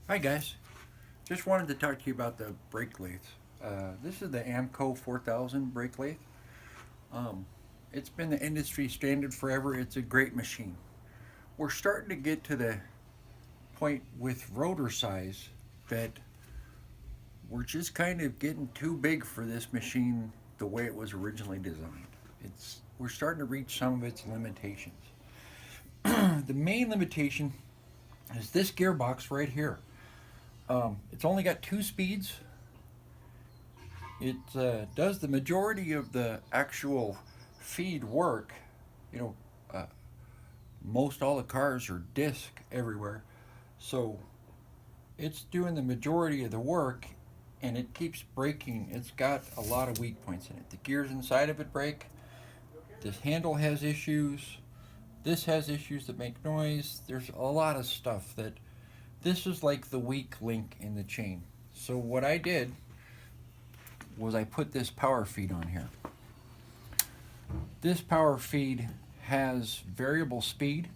Hi guys, just wanted to talk to you about the brake lathes. This is the AMMCO 4000 brake lathe. Um, it's been the industry standard forever. It's a great machine. We're starting to get to the point with rotor size that we're just kind of getting too big for this machine the way it was originally designed. We're starting to reach some of its limitations. The main limitation is this gearbox right here. It's only got two speeds. It does the majority of the actual feed work. You know, uh, most all the cars are disc everywhere, so it's doing the majority of the work, and it keeps breaking. It's got a lot of weak points in it. The gears inside of it break. This handle has issues. This has issues that make noise. There's a lot of stuff that this is like the weak link in the chain. So what I did was I put this power feed on here. This power feed has variable speed.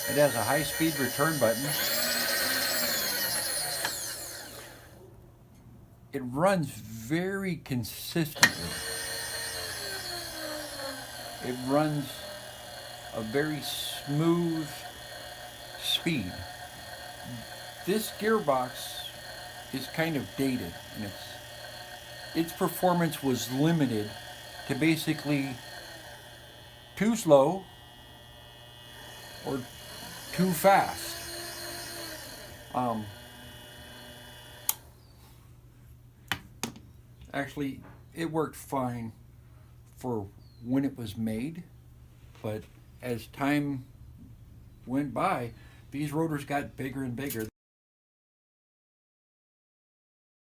It has a high speed return button. It runs very consistently. It runs a very smooth speed. This gearbox is kind of dated, and its performance was limited to basically too slow or too fast. Um, Actually, it worked fine for when it was made, but as time went by, these rotors got bigger and bigger.